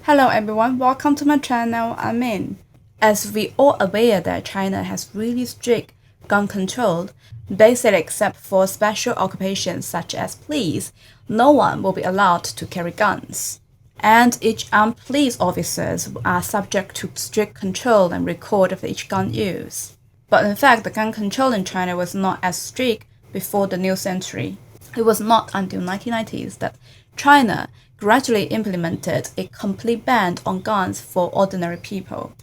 Hello everyone, welcome to my channel, I'm in. As we all aware that China has really strict gun control, basically except for special occupations such as police, no one will be allowed to carry guns. And each armed police officers are subject to strict control and record of each gun use. But in fact, the gun control in China was not as strict before the new century. It was not until 1990s that China gradually implemented a complete ban on guns for ordinary people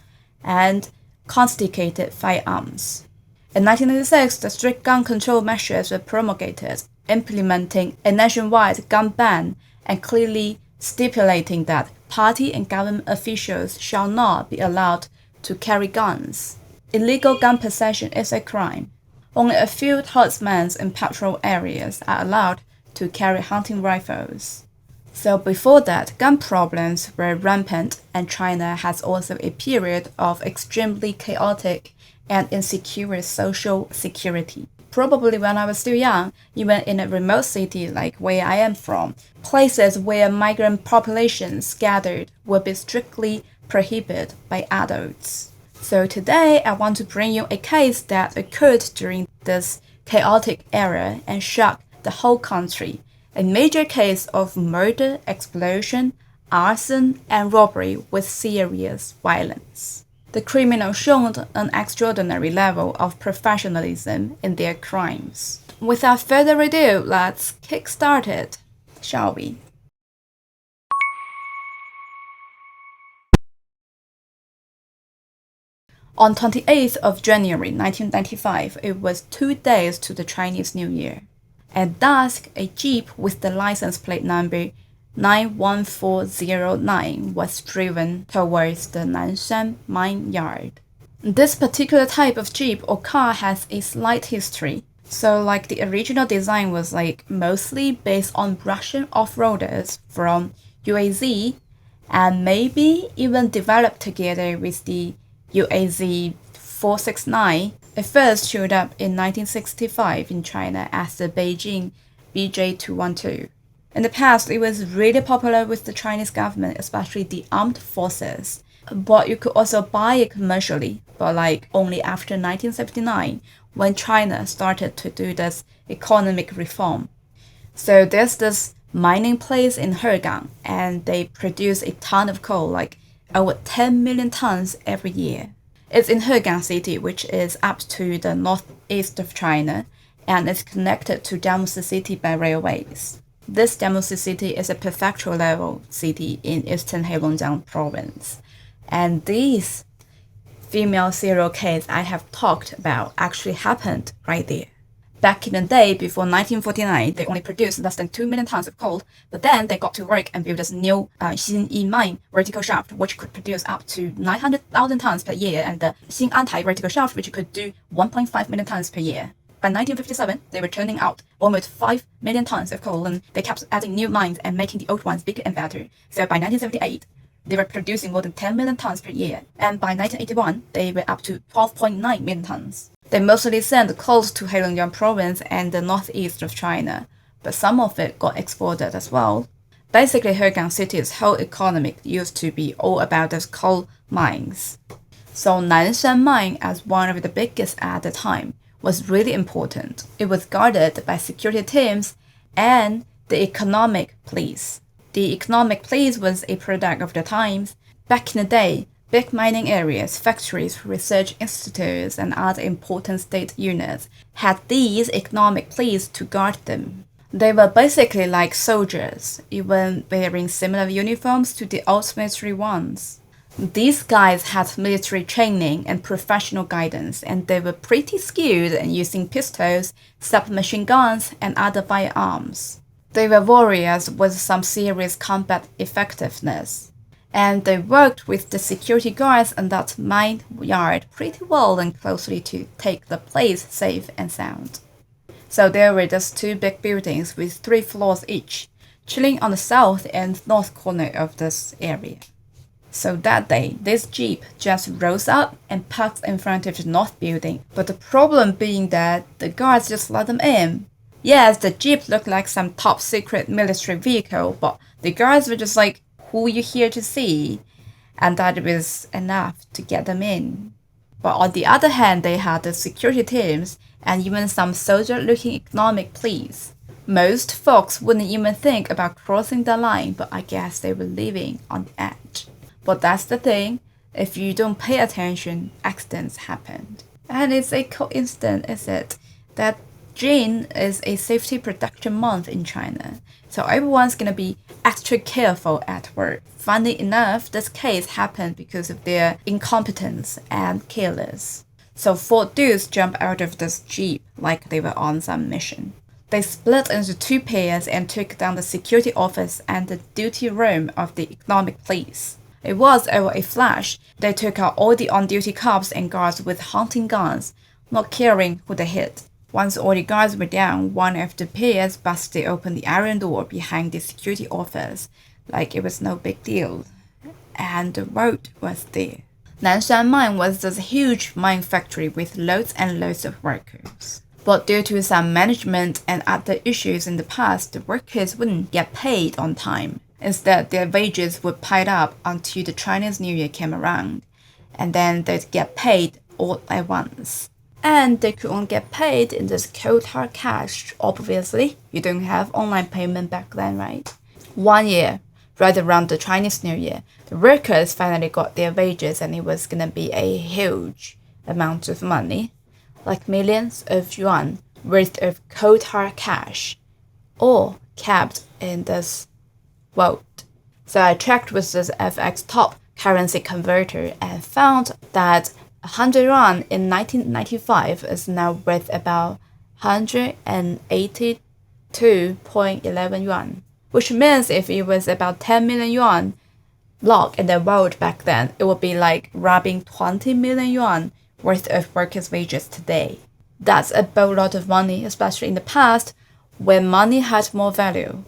and confiscated firearms. In 1996, the strict gun control measures were promulgated, implementing a nationwide gun ban and clearly stipulating that party and government officials shall not be allowed to carry guns. Illegal gun possession is a crime. Only a few herdsmen in patrol areas are allowed to carry hunting rifles. So before that, gun problems were rampant, and China has also a period of extremely chaotic and insecure social security. Probably when I was still young, even in a remote city like where I am from, places where migrant populations gathered would be strictly prohibited by adults. So today, I want to bring you a case that occurred during this chaotic era and shocked the whole country. A major case of murder, explosion, arson, and robbery with serious violence. The criminals showed an extraordinary level of professionalism in their crimes. Without further ado, let's kickstart it, shall we? On 28th of January 1995, it was 2 days to the Chinese New Year. At dusk, a jeep with the license plate number 91409 was driven towards the Nanshan mine yard. This particular type of jeep or car has a slight history. So the original design was mostly based on Russian off-roaders from UAZ and maybe even developed together with the UAZ 469. It first showed up in 1965 in China as the Beijing BJ212. In the past, it was really popular with the Chinese government, especially the armed forces. But you could also buy it commercially, but only after 1979, when China started to do this economic reform. So there's this mining place in Hegang, and they produce a ton of coal, over 10 million tons every year. It's in Hegang City, which is up to the northeast of China, and is connected to Jiangsu City by railways. This Jiangsu City is a prefectural-level city in eastern Heilongjiang province. And these female serial killers I have talked about actually happened right there. Back in the day, before 1949, they only produced less than 2 million tons of coal, but then they got to work and built this new Xinyi mine vertical shaft, which could produce up to 900,000 tons per year, and the Xin'antai vertical shaft, which could do 1.5 million tons per year. By 1957, they were turning out almost 5 million tons of coal, and they kept adding new mines and making the old ones bigger and better. So by 1978, they were producing more than 10 million tons per year, and by 1981, they were up to 12.9 million tons. They mostly sent coal to Heilongjiang province and the northeast of China, but some of it got exported as well. Basically, Hegang City's whole economy used to be all about those coal mines. So Nanshan mine, as one of the biggest at the time, was really important. It was guarded by security teams and the economic police. The economic police was a product of the times. Back in the day, big mining areas, factories, research institutes, and other important state units had these economic police to guard them. They were basically like soldiers, even wearing similar uniforms to the old military ones. These guys had military training and professional guidance, and they were pretty skilled in using pistols, submachine guns, and other firearms. They were warriors with some serious combat effectiveness, and they worked with the security guards in that mine yard pretty well and closely to take the place safe and sound. So there were just 2 big buildings with 3 floors each, chilling on the south and north corner of this area. So that day, this jeep just rose up and parked in front of the north building, but the problem being that the guards just let them in. Yes, the jeep looked like some top secret military vehicle, but the guards were just who you're here to see, and that was enough to get them in. But on the other hand, they had the security teams and even some soldier-looking economic police. Most folks wouldn't even think about crossing the line, but I guess they were living on the edge. But that's the thing, if you don't pay attention, accidents happened. And it's a coincidence, is it, that June is a safety production month in China, so everyone's gonna be extra careful at work. Funny enough, this case happened because of their incompetence and careless. So 4 dudes jumped out of this jeep like they were on some mission. They split into 2 pairs and took down the security office and the duty room of the economic police. It was over a flash. They took out all the on-duty cops and guards with hunting guns, not caring who they hit. Once all the guards were down, one of the pairs busted open the iron door behind the security office like it was no big deal. And the road was there. Nanshan Mine was this huge mine factory with loads and loads of workers. But due to some management and other issues in the past, the workers wouldn't get paid on time. Instead, their wages would pile up until the Chinese New Year came around, and then they'd get paid all at once. And they could only get paid in this cold hard cash. Obviously, you don't have online payment back then, right? 1 year, right around the Chinese New Year, the workers finally got their wages, and it was gonna be a huge amount of money, like millions of yuan worth of cold hard cash, all kept in this vault. So I checked with this FX top currency converter and found that 100 yuan in 1995 is now worth about 182.11 yuan, which means if it was about 10 million yuan locked in the vault back then, it would be like robbing 20 million yuan worth of workers' wages today. That's a boatload of money, especially in the past when money had more value.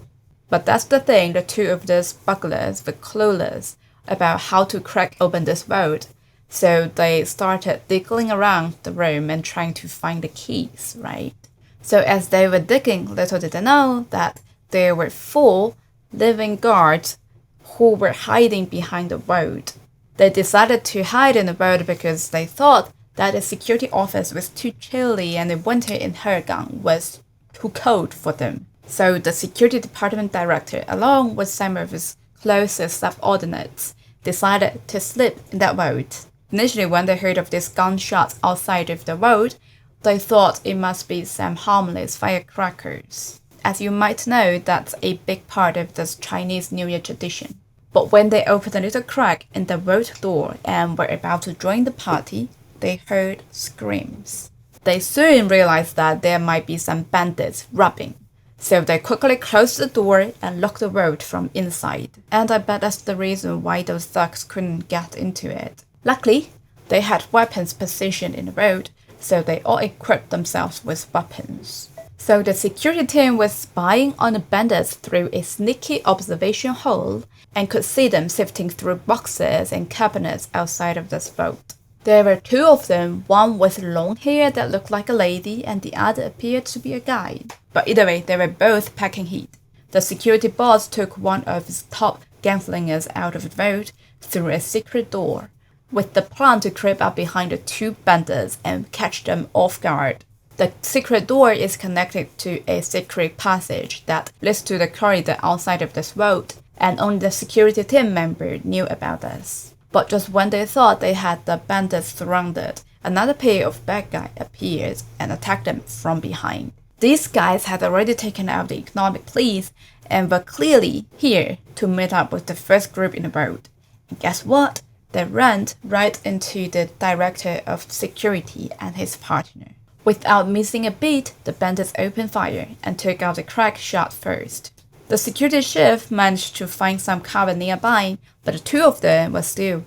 But that's the thing, the 2 of these burglars were clueless about how to crack open this vault. So they started digging around the room and trying to find the keys, right? So as they were digging, little did they know that there were 4 living guards who were hiding behind the vault. They decided to hide in the vault because they thought that the security office was too chilly and the winter in Hegang was too cold for them. So the security department director, along with some of his closest subordinates, decided to slip in that vault. Initially, when they heard of these gunshots outside of the vault, they thought it must be some harmless firecrackers. As you might know, that's a big part of this Chinese New Year tradition. But when they opened a little crack in the vault door and were about to join the party, they heard screams. They soon realized that there might be some bandits robbing. So they quickly closed the door and locked the vault from inside. And I bet that's the reason why those thugs couldn't get into it. Luckily, they had weapons positioned in the vault, so they all equipped themselves with weapons. So the security team was spying on the bandits through a sneaky observation hole and could see them sifting through boxes and cabinets outside of this vault. There were 2 of them, one with long hair that looked like a lady and the other appeared to be a guy. But either way, they were both packing heat. The security boss took one of his top gunslingers out of the vault through a secret door, with the plan to creep up behind the 2 bandits and catch them off guard. The secret door is connected to a secret passage that leads to the corridor outside of this vault, and only the security team member knew about this. But just when they thought they had the bandits surrounded, another pair of bad guys appeared and attacked them from behind. These guys had already taken out the economic police and were clearly here to meet up with the first group in the vault. And guess what? They ran right into the director of security and his partner. Without missing a beat, the bandits opened fire and took out the crack shot first. The security chief managed to find some cover nearby, but the 2 of them were still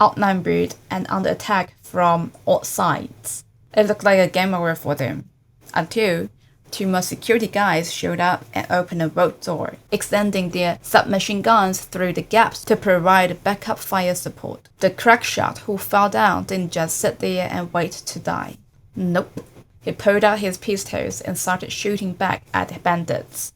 outnumbered and under attack from all sides. It looked like a game over for them, until 2 more security guys showed up and opened the vault door, extending their submachine guns through the gaps to provide backup fire support. The crack shot who fell down didn't just sit there and wait to die. Nope. He pulled out his pistols and started shooting back at the bandits,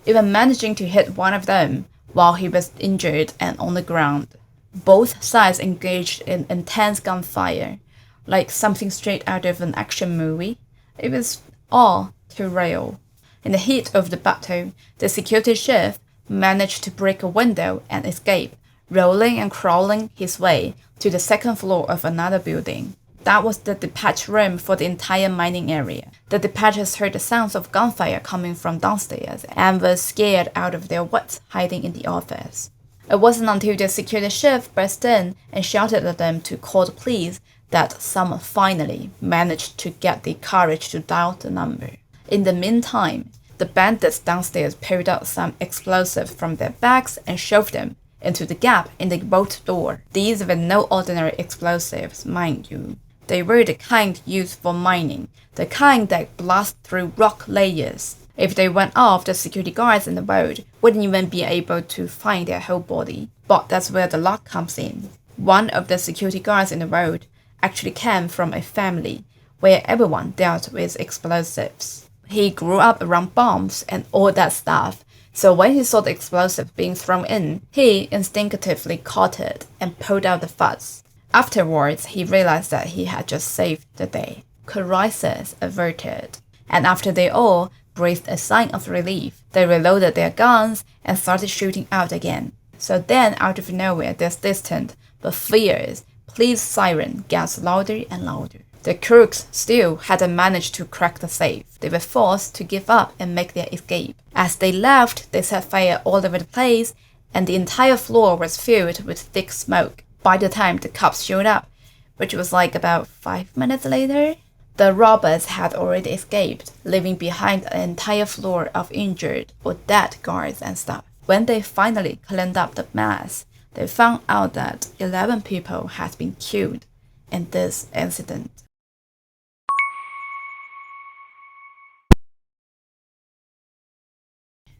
even managing to hit one of them while he was injured and on the ground. Both sides engaged in intense gunfire, like something straight out of an action movie. It was all too real. In the heat of the battle, the security chief managed to break a window and escape, rolling and crawling his way to the second floor of another building. That was the dispatch room for the entire mining area. The dispatchers heard the sounds of gunfire coming from downstairs and were scared out of their wits hiding in the office. It wasn't until the security chief burst in and shouted at them to call the police that someone finally managed to get the courage to dial the number. In the meantime, the bandits downstairs pulled out some explosives from their bags and shoved them into the gap in the vault door. These were no ordinary explosives, mind you. They were the kind used for mining, the kind that blast through rock layers. If they went off, the security guards in the vault wouldn't even be able to find their whole body. But that's where the luck comes in. One of the security guards in the vault actually came from a family where everyone dealt with explosives. He grew up around bombs and all that stuff, so when he saw the explosive being thrown in, he instinctively caught it and pulled out the fuzz. Afterwards, he realized that he had just saved the day. Crisis averted. And after they all breathed a sign of relief, they reloaded their guns and started shooting out again. So then, out of nowhere, this distant but fierce police siren gets louder and louder. The crooks still hadn't managed to crack the safe. They were forced to give up and make their escape. As they left, they set fire all over the place, and the entire floor was filled with thick smoke. By the time the cops showed up, which was like about 5 minutes later, the robbers had already escaped, leaving behind an entire floor of injured or dead guards and stuff. When they finally cleaned up the mess, they found out that 11 people had been killed in this incident.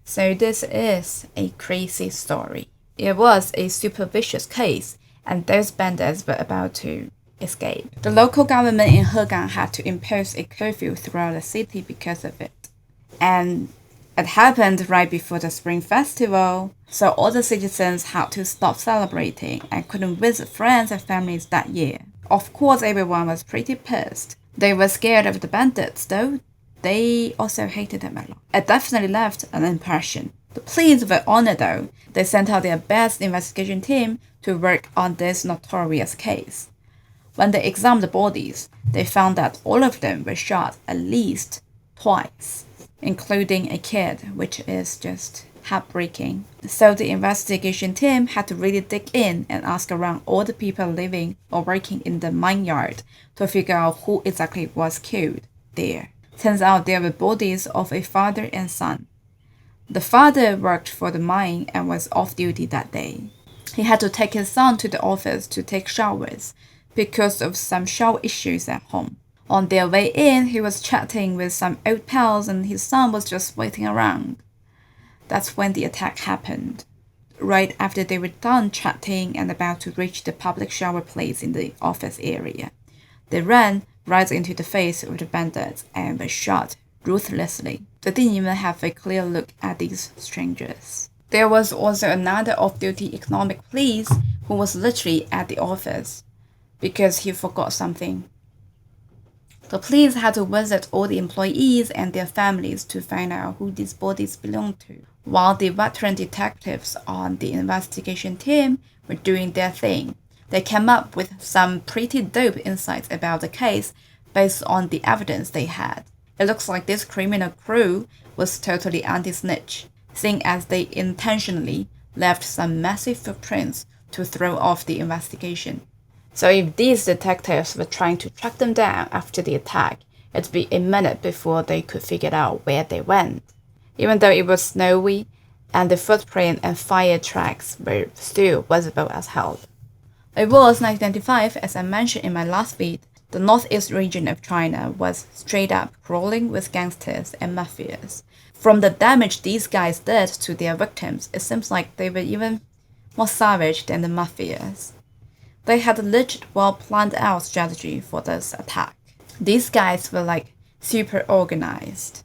So this is a crazy story. It was a super vicious case, and those bandits were about to escape. The local government in Hegang had to impose a curfew throughout the city because of it. And it happened right before the Spring Festival, so all the citizens had to stop celebrating and couldn't visit friends and families that year. Of course, everyone was pretty pissed. They were scared of the bandits, though they also hated them a lot. It definitely left an impression. The police were on it though. They sent out their best investigation team to work on this notorious case. When they examined the bodies, they found that all of them were shot at least twice, including a kid, which is just heartbreaking. So the investigation team had to really dig in and ask around all the people living or working in the mine yard to figure out who exactly was killed there. Turns out there were bodies of a father and son. The father worked for the mine and was off duty that day. He had to take his son to the office to take showers because of some shower issues at home. On their way in, he was chatting with some old pals and his son was just waiting around. That's when the attack happened. Right after they were done chatting and about to reach the public shower place in the office area, they ran right into the face of the bandits and were shot ruthlessly. They didn't even have a clear look at these strangers. There was also another off-duty economic police who was literally at the office because he forgot something. The police had to visit all the employees and their families to find out who these bodies belonged to, while the veteran detectives on the investigation team were doing their thing. They came up with some pretty dope insights about the case based on the evidence they had. It looks like this criminal crew was totally anti-snitch, seeing as they intentionally left some massive footprints to throw off the investigation. So if these detectives were trying to track them down after the attack, it'd be a minute before they could figure out where they went. Even though it was snowy and the footprint and fire tracks were still visible as hell. It was 1995, as I mentioned in my last vid. The northeast region of China was straight up crawling with gangsters and mafias. From the damage these guys did to their victims, it seems like they were even more savage than the mafias. They had a legit well-planned out strategy for this attack. These guys were like super organized.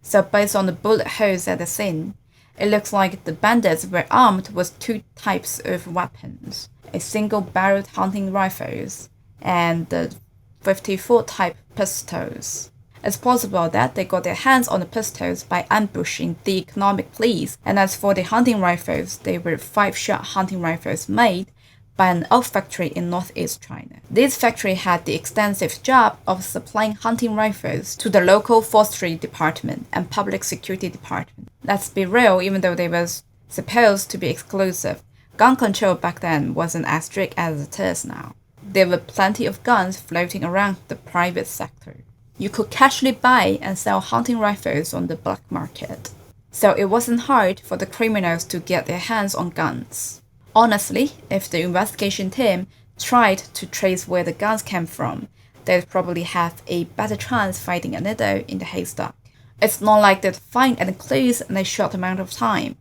So based on the bullet holes at the scene, It looks like the bandits were armed with two types of weapons, a single-barreled hunting rifles and the 54 type pistols. It's possible that they got their hands on the pistols by ambushing the economic police, and as for the hunting rifles, they were 5-shot hunting rifles made by an old factory in northeast China. This factory had the extensive job of supplying hunting rifles to the local forestry department and public security department. Let's be real, even though they were supposed to be exclusive, gun control back then wasn't as strict as it is now. There were plenty of guns floating around the private sector. You could casually buy and sell hunting rifles on the black market, so it wasn't hard for the criminals to get their hands on guns. Honestly, if the investigation team tried to trace where the guns came from, they'd probably have a better chance finding a needle in the haystack. It's not like they'd find any clues in a short amount of time.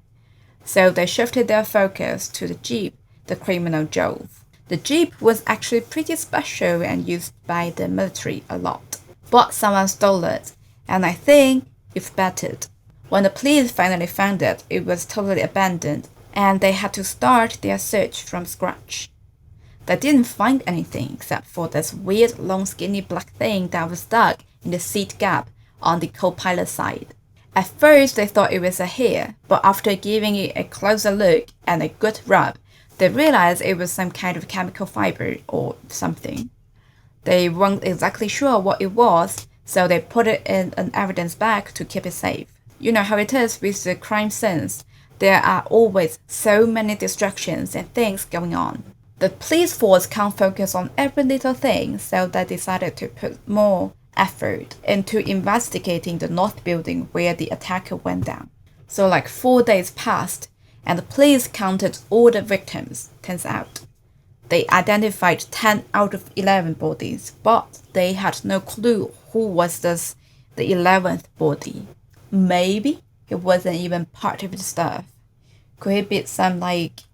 So they shifted their focus to the jeep the criminal drove. The jeep was actually pretty special and used by the military a lot. But someone stole it, and I think you've bet it. When the police finally found it, it was totally abandoned, and they had to start their search from scratch. They didn't find anything except for this weird long skinny black thing that was stuck in the seat gap on the co-pilot side. At first they thought it was a hair, but after giving it a closer look and a good rub, they realized it was some kind of chemical fiber or something. They weren't exactly sure what it was, so they put it in an evidence bag to keep it safe. You know how it is with the crime scenes. There are always so many distractions and things going on. The police force can't focus on every little thing, so they decided to put more effort into investigating the north building where the attacker went down. So like 4 days passed, and the police counted all the victims. Turns out they identified 10 out of 11 bodies, but they had no clue who was the 11th body. Maybe it wasn't even part of the staff. Could it be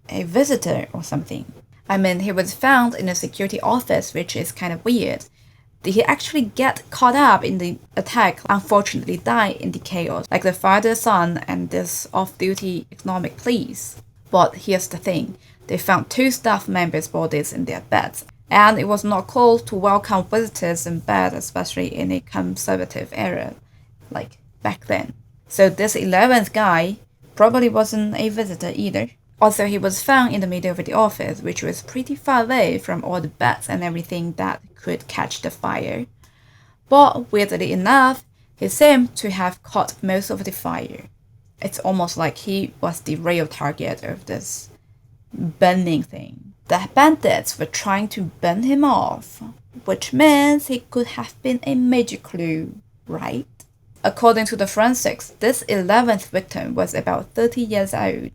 a visitor or something? I mean, he was found in a security office, which is kind of weird. Did he actually get caught up in the attack, unfortunately die in the chaos, like the father, son, and this off-duty economic police? But here's the thing, they found 2 staff members' bodies in their beds, and it was not cool to welcome visitors in bed, especially in a conservative era, like back then. So this 11th guy probably wasn't a visitor either. Also, he was found in the middle of the office, which was pretty far away from all the beds and everything that could catch the fire. But weirdly enough, he seemed to have caught most of the fire. It's almost like he was the real target of this burning thing. The bandits were trying to burn him off, which means he could have been a major clue, right? According to the forensics, this 11th victim was about 30 years old,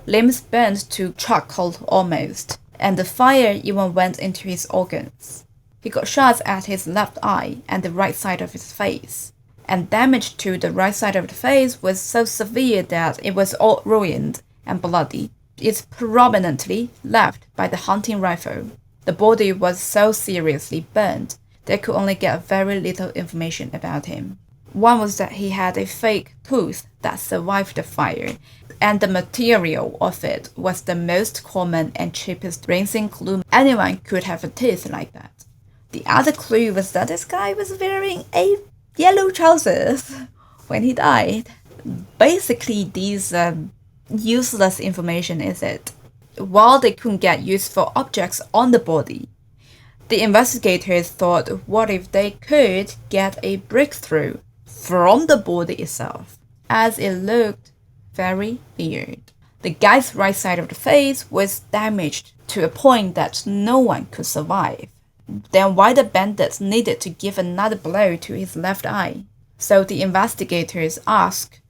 limbs burned to charcoal almost, and the fire even went into his organs. He got shots at his left eye and the right side of his face, and damage to the right side of the face was so severe that it was all ruined and bloody. It's prominently left by the hunting rifle. The body was so seriously burned, they could only get very little information about him. One was that he had a fake tooth that survived the fire, and the material of it was the most common and cheapest rinsing glue. Anyone could have a tooth like that. The other clue was that this guy was wearing a yellow trousers when he died. Basically, these useless information is it. While they couldn't get useful objects on the body, the investigators thought, what if they could get a breakthrough from the body itself, as it looked very weird. The guy's right side of the face was damaged to a point that no one could survive. Then why the bandits needed to give another blow to his left eye? So the investigators asked.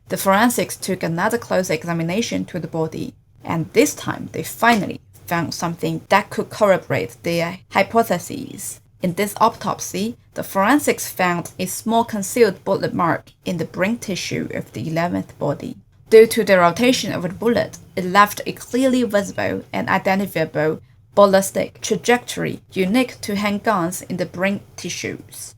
The forensics took another close examination to the body, and this time they finally found something that could corroborate their hypotheses. In this autopsy, the forensics found a small concealed bullet mark in the brain tissue of the 11th body. Due to the rotation of the bullet, it left a clearly visible and identifiable ballistic trajectory unique to handguns in the brain tissues.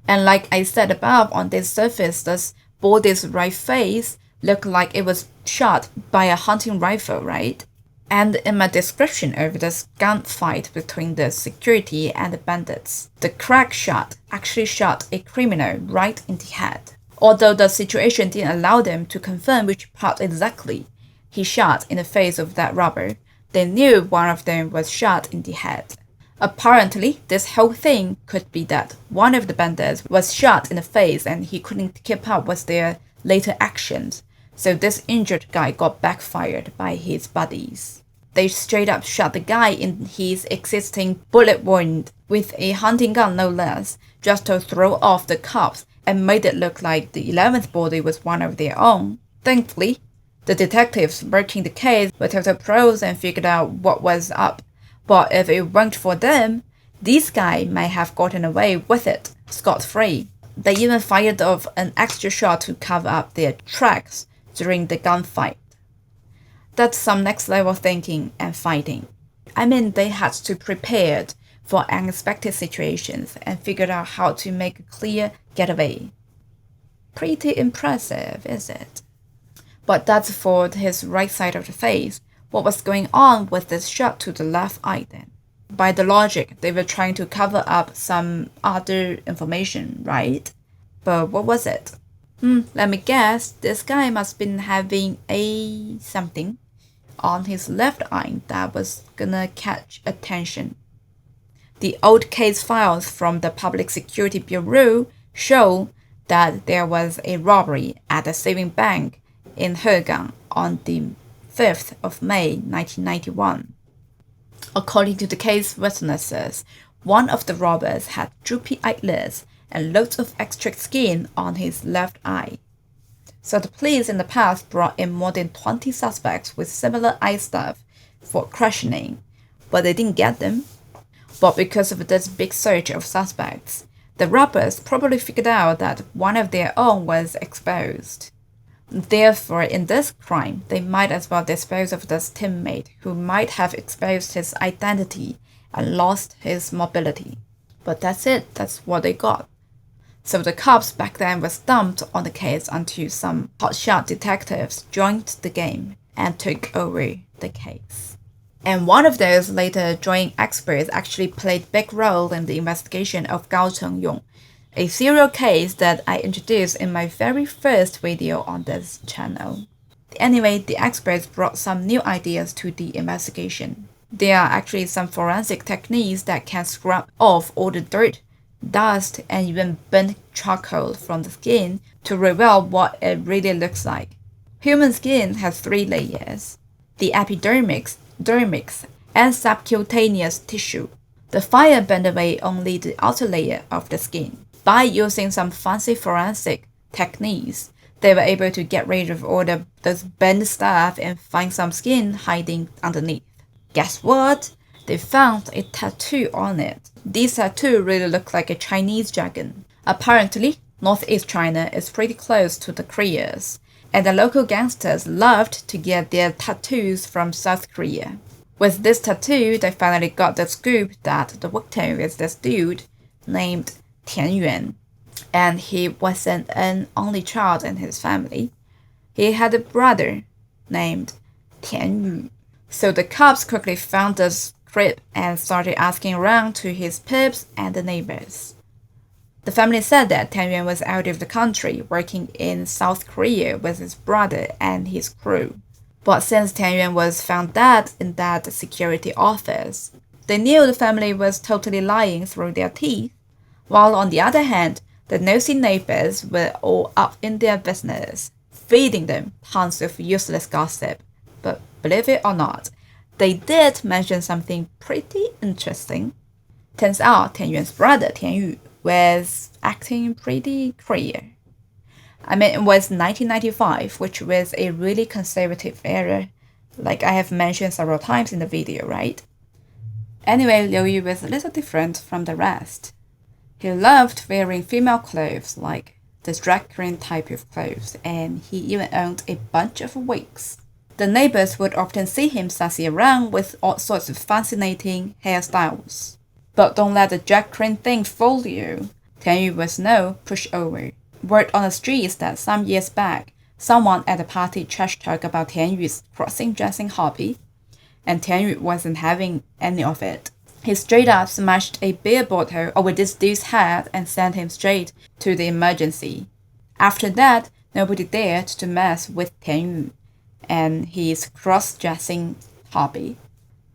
And like I said above, on this surface, the body's right face looked like it was shot by a hunting rifle, right? And in my description of this gunfight between the security and the bandits, the crack shot actually shot a criminal right in the head. Although the situation didn't allow them to confirm which part exactly he shot in the face of that robber, they knew one of them was shot in the head. Apparently, this whole thing could be that one of the bandits was shot in the face and he couldn't keep up with their later actions, so this injured guy got backfired by his buddies. They straight up shot the guy in his existing bullet wound with a hunting gun no less, just to throw off the cops and made it look like the 11th body was one of their own. Thankfully, the detectives working the case were total pros and figured out what was up. But if it weren't for them, these guys might have gotten away with it scot-free. They even fired off an extra shot to cover up their tracks during the gunfight. That's some next level thinking and fighting. I mean, they had to prepare for unexpected situations and figured out how to make a clear getaway. Pretty impressive, is it? But that's for his right side of the face. What was going on with this shot to the left eye then? By the logic, they were trying to cover up some other information, right? But what was it? Let me guess, this guy must have been having a something on his left eye that was gonna catch attention. The old case files from the Public Security Bureau show that there was a robbery at a savings bank in Hegang on the 5th of May 1991. According to the case witnesses, one of the robbers had droopy eyelids and loads of extra skin on his left eye. So the police in the past brought in more than 20 suspects with similar eye stuff for questioning, but they didn't get them. But because of this big surge of suspects, the robbers probably figured out that one of their own was exposed. Therefore, in this crime, they might as well dispose of this teammate who might have exposed his identity and lost his mobility. But that's it, that's what they got. So the cops back then were stumped on the case until some hotshot detectives joined the game and took over the case. And one of those later joined experts actually played a big role in the investigation of Gao Chengyong, a serial case that I introduced in my very first video on this channel. Anyway, the experts brought some new ideas to the investigation. There are actually some forensic techniques that can scrub off all the dirt, dust, and even burnt charcoal from the skin to reveal what it really looks like. Human skin has 3 layers: the epidermis, dermis, and subcutaneous tissue. The fire burned away only the outer layer of the skin. By using some fancy forensic techniques, they were able to get rid of all those burnt stuff and find some skin hiding underneath. Guess what? They found a tattoo on it. This tattoo really looked like a Chinese dragon. Apparently, Northeast China is pretty close to the Koreas, and the local gangsters loved to get their tattoos from South Korea. With this tattoo, they finally got the scoop that the victim is this dude named Tian Yuan, and he wasn't an only child in his family. He had a brother named Tian Yu. So the cops quickly found this crib and started asking around to his peeps and the neighbors. The family said that Tian Yuan was out of the country working in South Korea with his brother and his crew. But since Tian Yuan was found dead in that security office, they knew the family was totally lying through their teeth. While on the other hand, the nosy neighbors were all up in their business, feeding them tons of useless gossip. But believe it or not, they did mention something pretty interesting. Turns out Tian Yuan's brother Tian Yu was acting pretty queer. I mean, it was 1995, which was a really conservative era, like I have mentioned several times in the video, right? Anyway, Liu Yu was a little different from the rest. He loved wearing female clothes, like the drag queen type of clothes, and he even owned a bunch of wigs. The neighbors would often see him sassy around with all sorts of fascinating hairstyles. But don't let the drag queen thing fool you. Tian Yu was no pushover. Word on the streets that some years back, someone at the party trash talked about Tian Yu's crossing-dressing hobby, and Tian Yu wasn't having any of it. He straight up smashed a beer bottle over this dude's head and sent him straight to the emergency. After that, nobody dared to mess with Tian Yu and his cross-dressing hobby.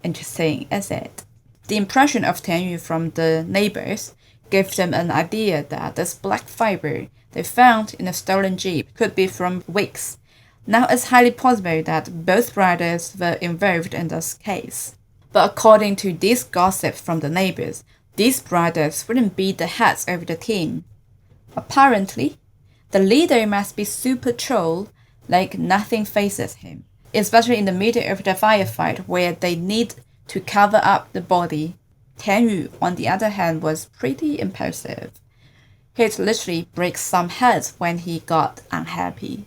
Interesting, is it? The impression of Tian Yu from the neighbors gave them an idea that this black fiber they found in a stolen jeep could be from wreaked. Now it's highly possible that both brothers were involved in this case. But according to this gossip from the neighbors, these brothers wouldn't be the heads of the team. Apparently, the leader must be super troll, like nothing faces him, especially in the middle of the firefight where they need to cover up the body. Tian Yu, on the other hand, was pretty impulsive. He'd literally break some heads when he got unhappy.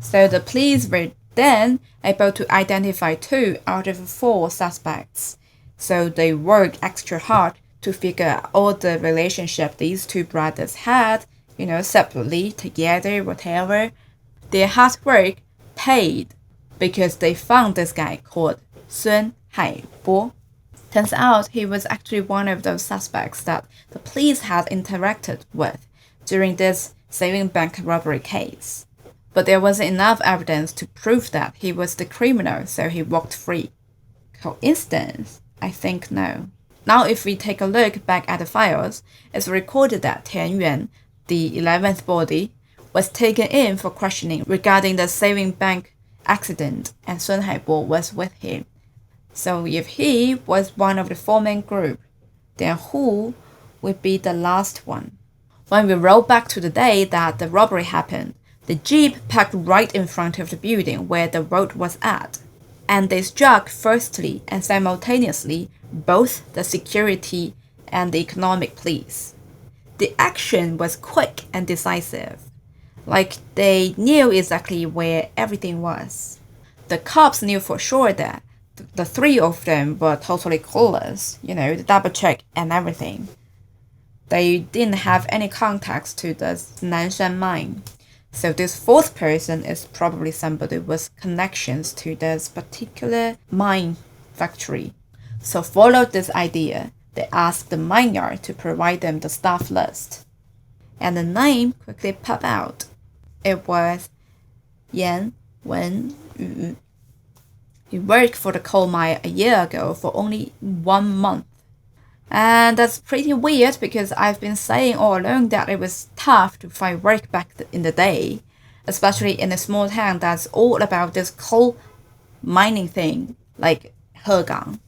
So the police were then able to identify 2 out of 4 suspects. So they worked extra hard to figure out all the relationship these 2 brothers had, separately, together, whatever. Their hard work paid because they found this guy called Sun Haibo. Turns out he was actually one of those suspects that the police had interacted with during this saving bank robbery case. But there wasn't enough evidence to prove that he was the criminal, so he walked free. Coincidence? I think no. Now if we take a look back at the files, it's recorded that Tian Yuan, the 11th body, was taken in for questioning regarding the saving bank accident, and Sun Haibo was with him. So if he was one of the 4-man group, then who would be the last one? When we roll back to the day that the robbery happened, the jeep parked right in front of the building where the road was at, and they struck firstly and simultaneously both the security and the economic police. The action was quick and decisive, like they knew exactly where everything was. The cops knew for sure that the 3 of them were totally clueless, the double check and everything. They didn't have any contacts to the Nanshan mine. So this 4th person is probably somebody with connections to this particular mine factory. So follow this idea. They asked the mine yard to provide them the staff list. And the name quickly popped out. It was Yan Wenyu. He worked for the coal mine a year ago for only 1 month. And that's pretty weird because I've been saying all along that it was tough to find work back in the day, especially in a small town that's all about this coal mining thing, like Hegang.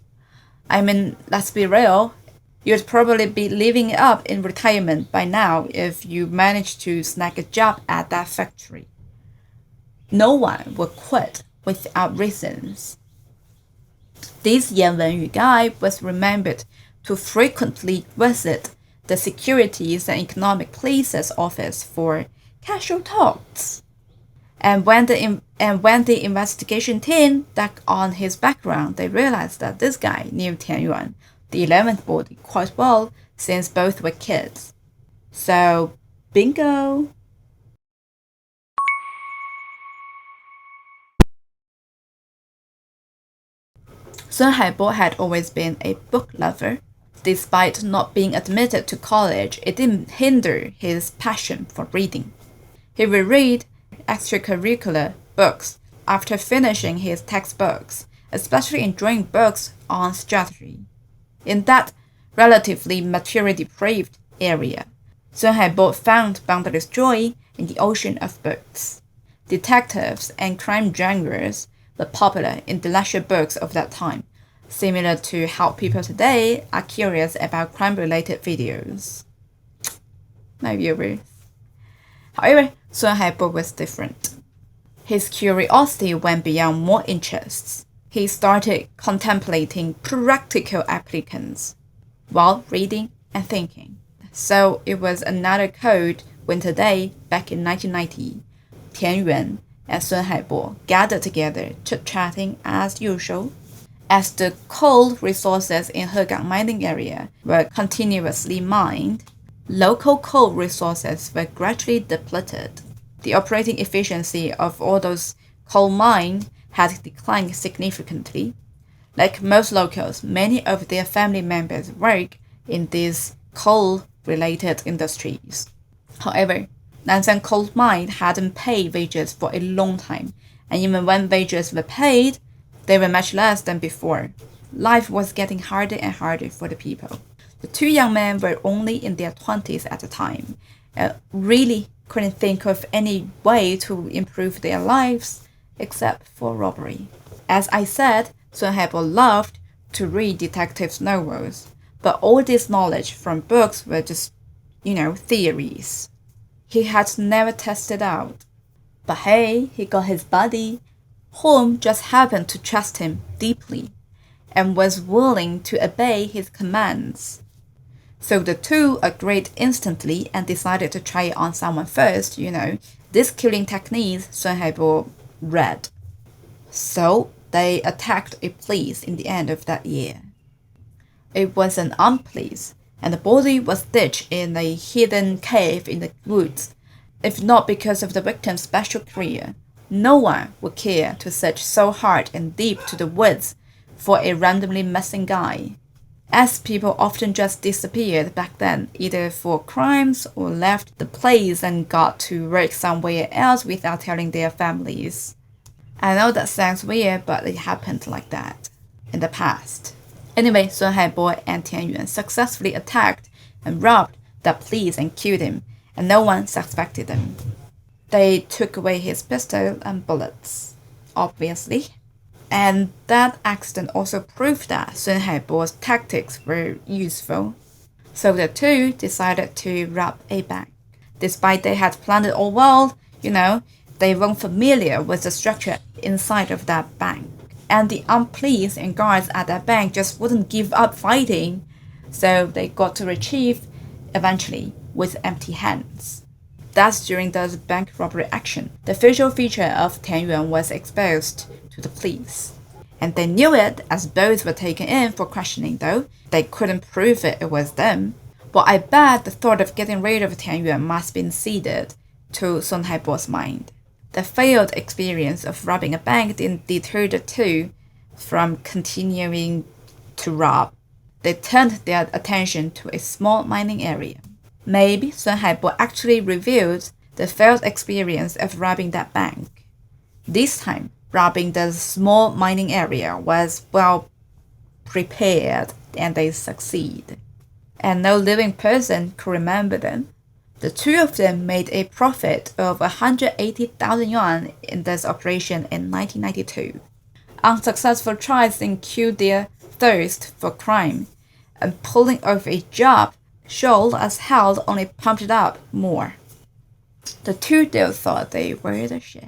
I mean, let's be real, you'd probably be living it up in retirement by now if you managed to snag a job at that factory. No one would quit without reasons. This Yan Wenyu guy was remembered to frequently visit the Securities and Economic Police's office for casual talks. And when the investigation team dug on his background, they realized that this guy knew Tian Yuan, the 11th body, quite well since both were kids. So, bingo! Sun Haibo had always been a book lover. Despite not being admitted to college, it didn't hinder his passion for reading. He would read extracurricular books after finishing his textbooks, especially enjoying books on strategy. In that relatively material-depraved area, Sun Haibo found boundless joy in the ocean of books. Detectives and crime genres were popular in the leisure books of that time, similar to how people today are curious about crime-related videos. My viewers. However, Sun Haibo was different. His curiosity went beyond more interests. He started contemplating practical applications while reading and thinking. So it was another cold winter day back in 1990. Tian Yuan and Sun Haibo gathered together, chit-chatting as usual. As the coal resources in Hegang mining area were continuously mined, local coal resources were gradually depleted. The operating efficiency of all those coal mines had declined significantly. Like most locals, many of their family members work in these coal-related industries. However, Nanshan coal mine hadn't paid wages for a long time, and even when wages were paid, they were much less than before. Life was getting harder and harder for the people. The two young men were only in their 20s at the time, and really couldn't think of any way to improve their lives except for robbery. As I said, Sun Haibo loved to read detective novels, but all this knowledge from books were just, theories. He had never tested out. But hey, he got his buddy, whom just happened to trust him deeply and was willing to obey his commands. So the two agreed instantly and decided to try it on someone first, This killing technique Sun Haibo read. So they attacked a police in the end of that year. It was an armed police, and the body was ditched in a hidden cave in the woods. If not because of the victim's special career, no one would care to search so hard and deep to the woods for a randomly missing guy, as people often just disappeared back then, either for crimes or left the place and got to work somewhere else without telling their families. I know that sounds weird, but it happened like that in the past. Anyway, Sun Haibo and Tian Yuan successfully attacked and robbed the police and killed him, and no one suspected them. They took away his pistol and bullets, obviously. And that accident also proved that Sun Haibo's tactics were useful. So the two decided to rob a bank. Despite they had planned it all well, they weren't familiar with the structure inside of that bank. And the armed police and guards at that bank just wouldn't give up fighting, so they got to retrieve eventually with empty hands. Thus, during the bank robbery action, the facial feature of Tian Yuan was exposed to the police. And they knew it as both were taken in for questioning, though they couldn't prove it was them. But I bet the thought of getting rid of Tian Yuan must have been seeded to Sun Haibo's mind. The failed experience of robbing a bank didn't deter the two from continuing to rob. They turned their attention to a small mining area. Maybe Sun Haibo actually revealed the failed experience of robbing that bank. This time, robbing the small mining area was well prepared and they succeed. And no living person could remember them. The two of them made a profit of 180,000 yuan in this operation in 1992. Unsuccessful tries killed their thirst for crime, and pulling off a job showed as hell only pumped it up more. The two still thought they were the shit.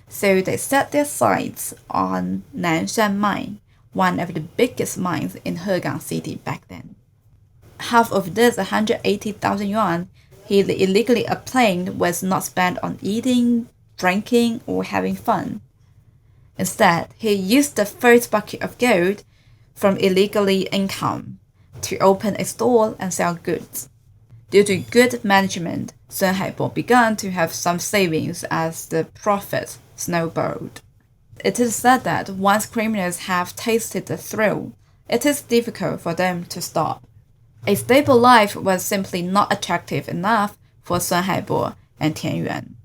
So they set their sights on Nanshan Mine, one of the biggest mines in Hegang City back then. Half of this 180,000 yuan he illegally obtained was not spent on eating, drinking, or having fun. Instead, he used the first bucket of gold from illegally income to open a store and sell goods. Due to good management, Sun Haibo began to have some savings as the profits snowballed. It is said that once criminals have tasted the thrill, it is difficult for them to stop. A stable life was simply not attractive enough for Sun Haibo and Tian Yuan.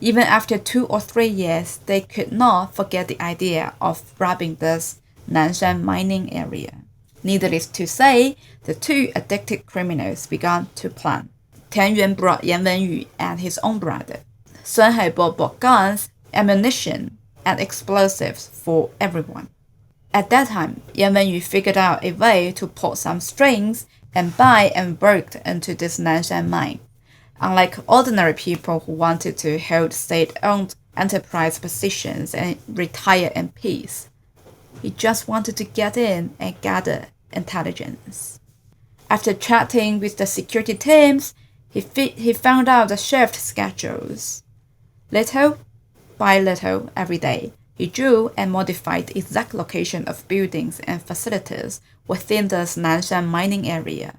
Even after 2 or 3 years, they could not forget the idea of robbing this Nanshan mining area. Needless to say, the two addicted criminals began to plan. Tian Yuan brought Yan Wenyu and his own brother. Sun Haibo bought guns, ammunition, and explosives for everyone. At that time, Yan Wenyu figured out a way to pull some strings and buy and worked into this Nanshan mine. Unlike ordinary people who wanted to hold state-owned enterprise positions and retire in peace, he just wanted to get in and gather intelligence. After chatting with the security teams, he found out the shift schedules. Little by little every day, he drew and modified the exact location of buildings and facilities within the Nanshan mining area.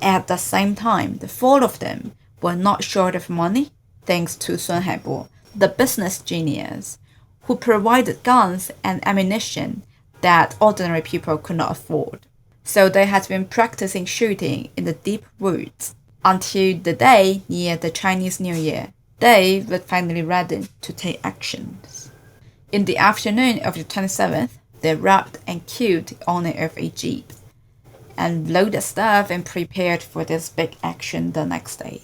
At the same time, the four of them were not short of money, thanks to Sun Haibo, the business genius, who provided guns and ammunition that ordinary people could not afford. So they had been practicing shooting in the deep woods until the day near the Chinese New Year. They were finally ready to take actions. In the afternoon of the 27th, they robbed and killed the owner of a jeep and loaded stuff and prepared for this big action the next day.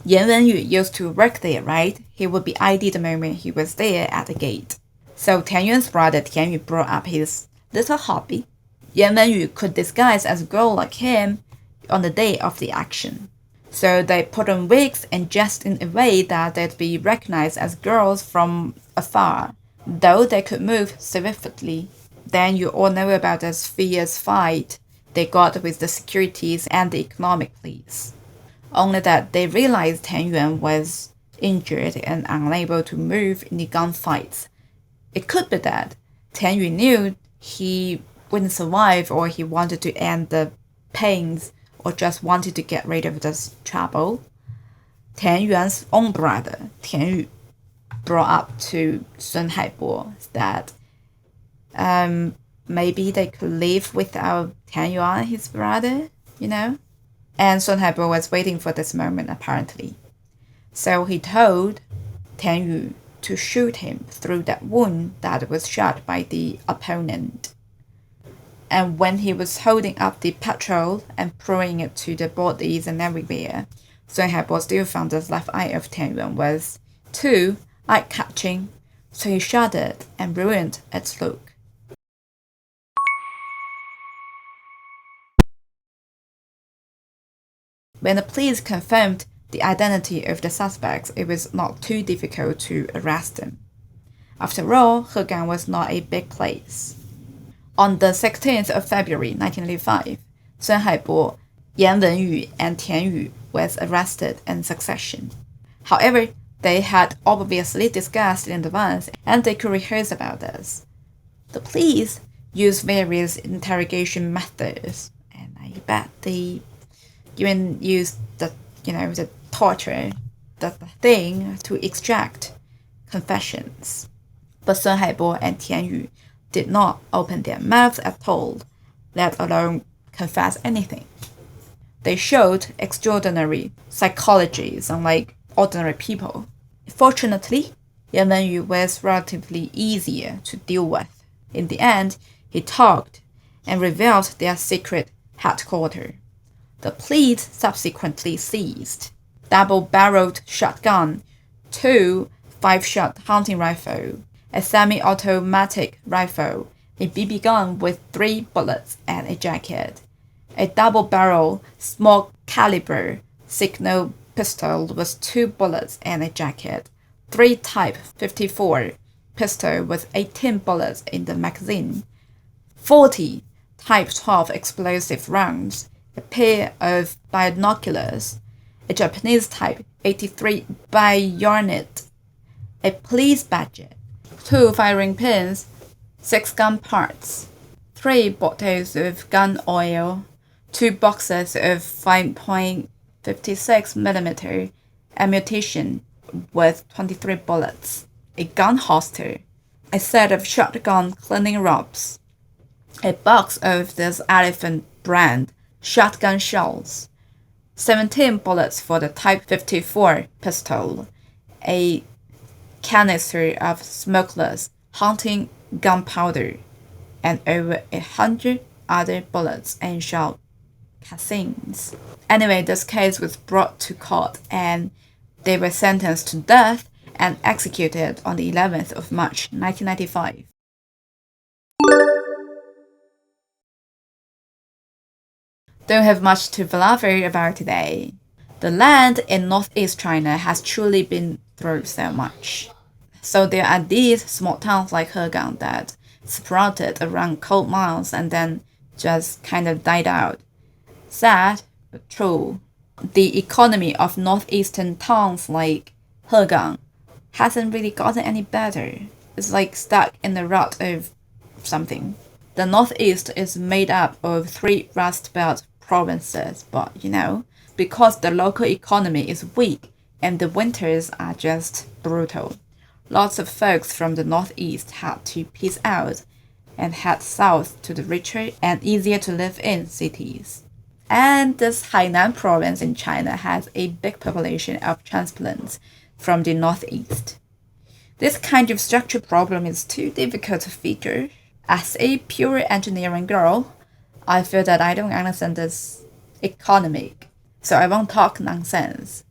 Yan Wenyu used to work there, right? He would be ID the moment he was there at the gate. So Tian Yuan's brother Tian Yu brought up his little hobby. Yan Wenyu could disguise as a girl like him on the day of the action. So they put on wigs and dressed in a way that they'd be recognized as girls from afar, though they could move swiftly. Then you all know about this fierce fight they got with the securities and the economic police. Only that they realized Tian Yuan was injured and unable to move in the gunfights. It could be that Tian Yu knew he wouldn't survive, or he wanted to end the pains, or just wanted to get rid of this trouble. Tian Yuan's own brother, Tian Yu, brought up to Sun Haibo that maybe they could live without Tian Yuan, his brother, And Sun Haibo was waiting for this moment, apparently. So he told Tian Yu to shoot him through that wound that was shot by the opponent. And when he was holding up the petrol and pouring it to the bodies and everywhere, Sun Haibo still found the left eye of Tian Yuan was too eye-catching, so he shot it and ruined its look. When the police confirmed the identity of the suspects, it was not too difficult to arrest them. After all, Hegang was not a big place. On the 16th of February 1985, Sun Haibo, Yan Wenyu, and Tian Yu was arrested in succession. However, they had obviously discussed in advance and they could rehearse about this. The police used various interrogation methods, and I bet they even used the torture, the thing to extract confessions. But Sun Haibo and Tian Yu did not open their mouths at all, let alone confess anything. They showed extraordinary psychology, unlike ordinary people. Fortunately, Yan Wenyu was relatively easier to deal with. In the end, he talked and revealed their secret headquarters. The police subsequently seized double-barreled shotgun, 2 5-shot hunting rifle, a semi-automatic rifle, a BB gun with 3 bullets and a jacket, a double-barrel small-caliber signal pistol with 2 bullets and a jacket, 3 Type 54 pistol with 18 bullets in the magazine, 40 Type 12 explosive rounds, a pair of binoculars, a Japanese Type 83 bayonet, a police budget, 2 firing pins, 6 gun parts, 3 bottles of gun oil, 2 boxes of 5.56mm ammunition with 23 bullets, a gun holster, a set of shotgun cleaning rods, a box of this Elephant brand shotgun shells, 17 bullets for the Type 54 pistol, a canister of smokeless hunting gunpowder, and over 100 other bullets and shell casings. Anyway, this case was brought to court and they were sentenced to death and executed on the 11th of March 1995. Don't have much to blabber about today. The land in northeast China has truly been through so much. So there are these small towns like Hegang that sprouted around coal mines and then just kind of died out. Sad, but true. The economy of northeastern towns like Hegang hasn't really gotten any better. It's like stuck in the rut of something. The northeast is made up of 3 Rust Belt provinces, but because the local economy is weak, and the winters are just brutal. Lots of folks from the northeast had to peace out and head south to the richer and easier to live in cities. And this Hainan province in China has a big population of transplants from the northeast. This kind of structure problem is too difficult to figure. As a pure engineering girl, I feel that I don't understand this economic, so I won't talk nonsense.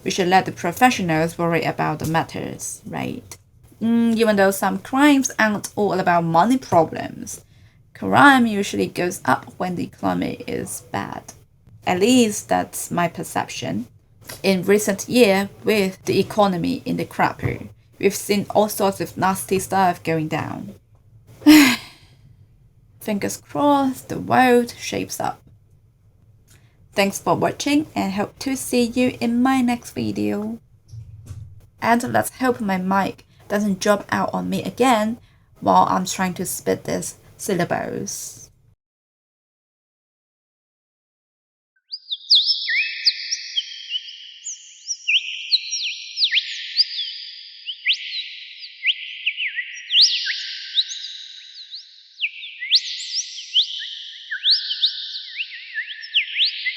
We should let the professionals worry about the matters, right? Even though some crimes aren't all about money problems, crime usually goes up when the economy is bad. At least that's my perception. In recent years, with the economy in the crapper, we've seen all sorts of nasty stuff going down. Fingers crossed the world shapes up. Thanks for watching and hope to see you in my next video. And let's hope my mic doesn't drop out on me again while I'm trying to spit this syllables.